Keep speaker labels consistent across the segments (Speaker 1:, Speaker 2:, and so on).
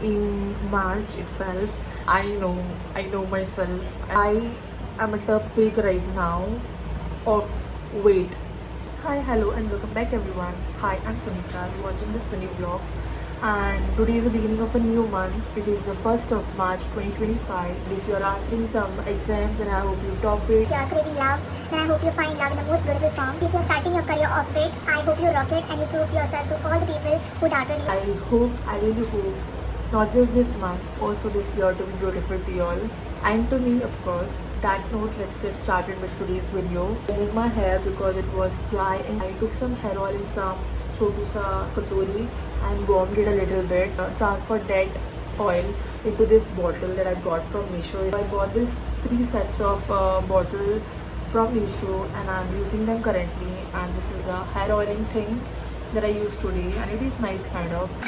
Speaker 1: in March itself. I know myself. I am at a peak right now of weight. Hi, hello, and welcome back, everyone. Hi, I'm Sunita. You're watching the Sunny Vlogs, and today is the beginning of a new month. It is the 1st of March 2025. If you're answering some exams, then I hope you top it.
Speaker 2: If you are craving love, then I hope you find love in the most beautiful form. If you are starting your career off big, I hope you rock it and you prove yourself to all the people who doubted you.
Speaker 1: I really hope, not just this month, also this year to be beautiful to y'all. And to me, of course. That note, let's get started with today's video. I did my hair because it was dry and I took some hair oil in some chotu sa katori and warmed it a little bit. Transferred that oil into this bottle that I got from Meesho. I bought this 3 sets of bottle from Meesho and I'm using them currently, and this is a hair oiling thing that I use today, and it is nice kind of.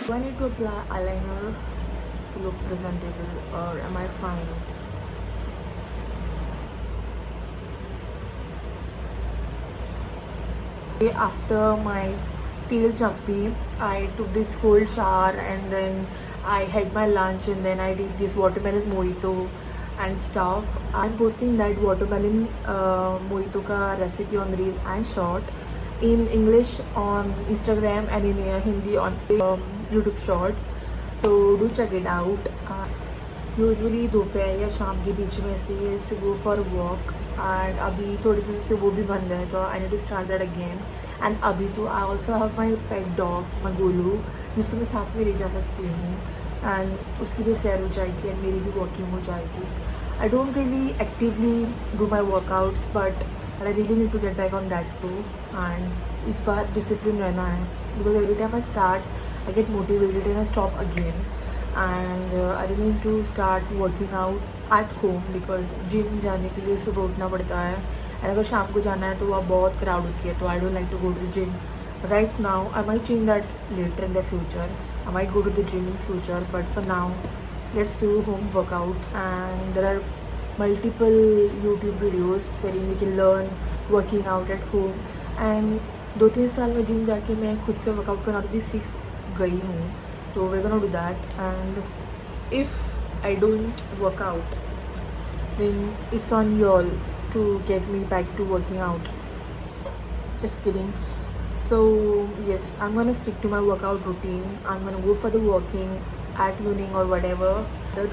Speaker 1: Do I need to apply eyeliner to look presentable, or am I fine? After my tail jumpy, I took this cold shower and then I had my lunch and then I did this watermelon mojito and stuff. I'm posting that watermelon mojito ka recipe on reel and short in English on Instagram and in Hindi on YouTube shorts. So do check it out. Usually दोपहर या शाम के बीच में से is to go for walk, and अभी थोड़ी दिन से वो भी बंद है तो I need to start that again. And अभी तो I also have my pet dog my Golu, जिसको मैं साथ में ले जा सकती हूँ, एंड उसकी भी सैर हो जाएगी एंड मेरी भी वॉकिंग हो जाएगी. I don't really actively do my workouts, but I really need to get back on that too. And इस बार डिसिप्लिन रहना है, because every time I start I get motivated and I stop again. And I really need to start working out at home because gym जाने के लिए सुबह उठना पड़ता है, and अगर शाम को जाना है तो वह बहुत क्राउड होती है, तो I don't like to go to the gym right now. I might change that later in the future. I might go to the gym in future, but for now let's do home workout. And there are multiple YouTube videos wherein we can learn working out at home. And 2-3 साल में gym जाके मैं खुद से workout करना तो भी सीख गई हूँ, so we're gonna do that. And if I don't work out, then it's on y'all to get me back to working out. Just kidding. So yes, I'm gonna stick to my workout routine. I'm gonna go for the walking at evening or whatever.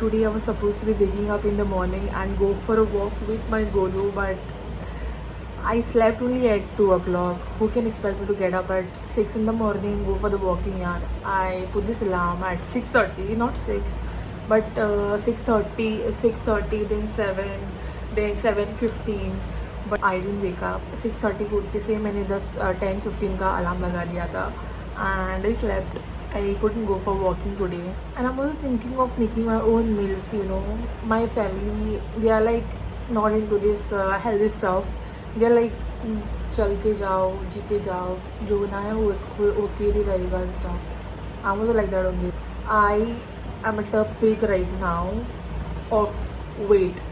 Speaker 1: Today I was supposed to be waking up in the morning and go for a walk with my Golu, but I slept only at 2 o'clock. Who can expect me to get up at 6 in the morning and go for the walking yaar? I put this alarm at 6:30, not 6, but 6:30, then 7, then 7:15. But I didn't wake up. 6:30 को उठते से मैंने 10-15 का alarm लगा लिया था, and I slept. I couldn't go for walking today. And I'm also thinking of making my own meals, you know. My family, they are like not into this healthy stuff. They're like चलते जाओ, जीते जाओ, जो ना है वो okay ही रहेगा and stuff. I'm also like that only. I am at a peak right now of weight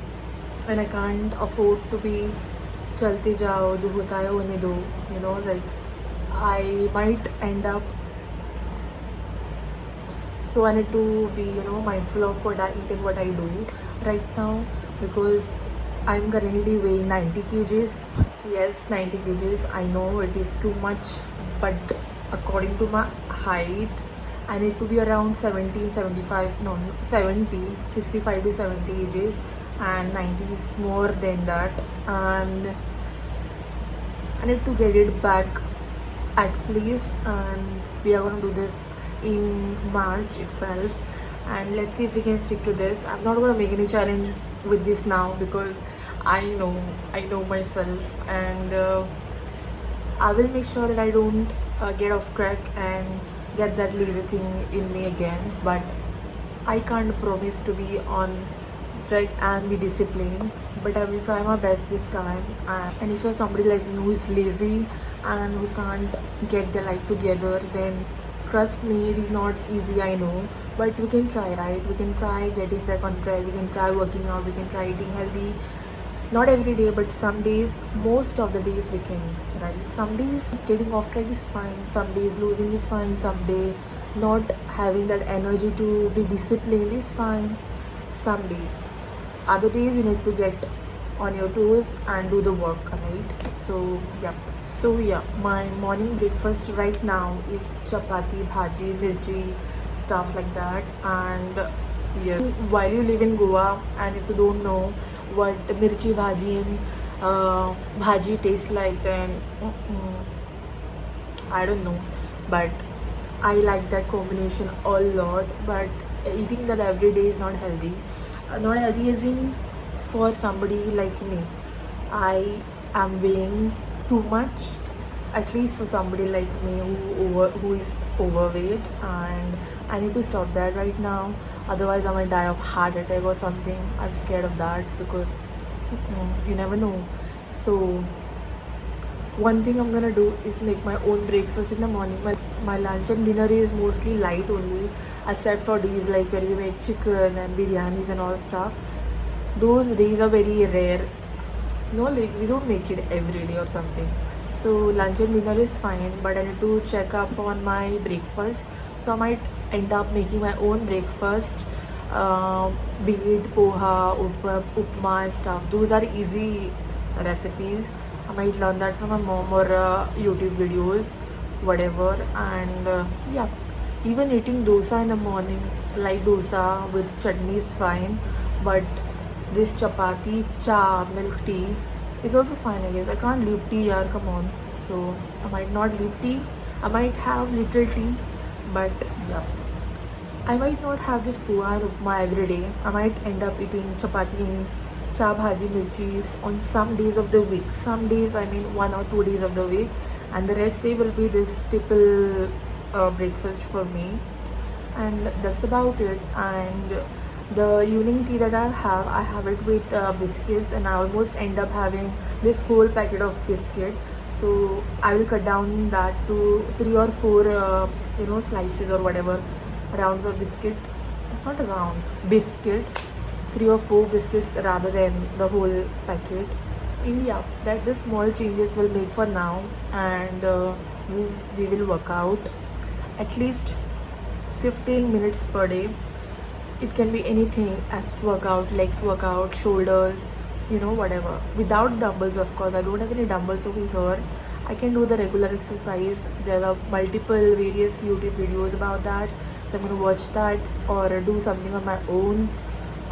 Speaker 1: and I can't afford to be चलते जाओ, जो होता है होने दो, you know, like I might end up. So I need to be, you know, mindful of what I eat and what I do right now, because I'm currently weighing 90 kgs. Yes, 90 kgs. I know it is too much, but according to my height, I need to be around 65 to 70 kgs, and 90 is more than that. And I need to get it back at place, and we are going to do this in March itself, and let's see if we can stick to this. I'm not going to make any challenge with this now because I know myself, and I will make sure that I don't get off track and get that lazy thing in me again. But I can't promise to be on track and be disciplined, but I will try my best this time. And if you're somebody like me who is lazy and who can't get their life together, then trust me, it is not easy, I know, but we can try, right? We can try getting back on track, we can try working out, we can try eating healthy. Not every day, but some days, most of the days we can, right? Some days getting off track is fine, some days losing is fine, some day not having that energy to be disciplined is fine. Some days, other days you need to get on your toes and do the work, right? So yeah, my morning breakfast right now is chapati, bhaji, mirchi, stuff like that. And yeah, while you live in Goa, and if you don't know what mirchi bhaji and bhaji taste like, then I don't know, but I like that combination a lot. But eating that every day is not healthy. Not healthy as in for somebody like me. I am weighing too much, at least for somebody like me who is overweight, and I need to stop that right now. Otherwise, I might die of heart attack or something. I'm scared of that because you never know. So one thing I'm gonna do is make my own breakfast in the morning. My lunch and dinner is mostly light only, except for days like where we make chicken and biryanis and all stuff. Those days are very rare. No, like we don't make it every day or something. So lunch and dinner is fine, but I need to check up on my breakfast. So I might end up making my own breakfast, be it poha, upma and stuff. Those are easy recipes. I might learn that from my mom or YouTube videos, whatever. And yeah, even eating dosa in the morning, like dosa with chutney is fine, but this chapati, cha, milk tea is also fine, I guess. I can't leave tea, yaar, come on. So I might not leave tea. I might have little tea, but yeah. I might not have this poha and upma every day. I might end up eating chapati and cha bhaji mirchis on some days of the week. Some days, I mean 1 or 2 days of the week, and the rest day will be this staple breakfast for me. And that's about it. And the evening tea that I have it with biscuits, and I almost end up having this whole packet of biscuit. So I will cut down that to 3 or 4 slices or whatever, rounds of biscuit, not a round, biscuits, 3 or 4 biscuits rather than the whole packet. And yeah, that the small changes will make for now. And we will work out at least 15 minutes per day. It can be anything: abs workout, legs workout, shoulders, whatever, without dumbbells. Of course, I don't have any dumbbells over here. I can do the regular exercise. There are multiple various YouTube videos about that, so I'm gonna watch that or do something on my own.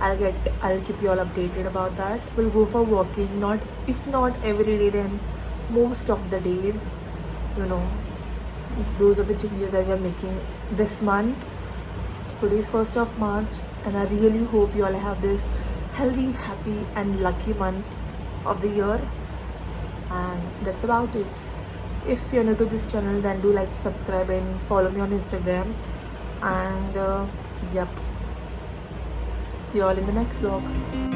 Speaker 1: I'll keep you all updated about that. We'll go for walking, if not every day, then most of the days. Those are the changes that we are making this month. Today is 1st of March, and I really hope you all have this healthy, happy and lucky month of the year. And that's about it. If you're new to this channel, then do like, subscribe and follow me on Instagram. And yep, see you all in the next vlog.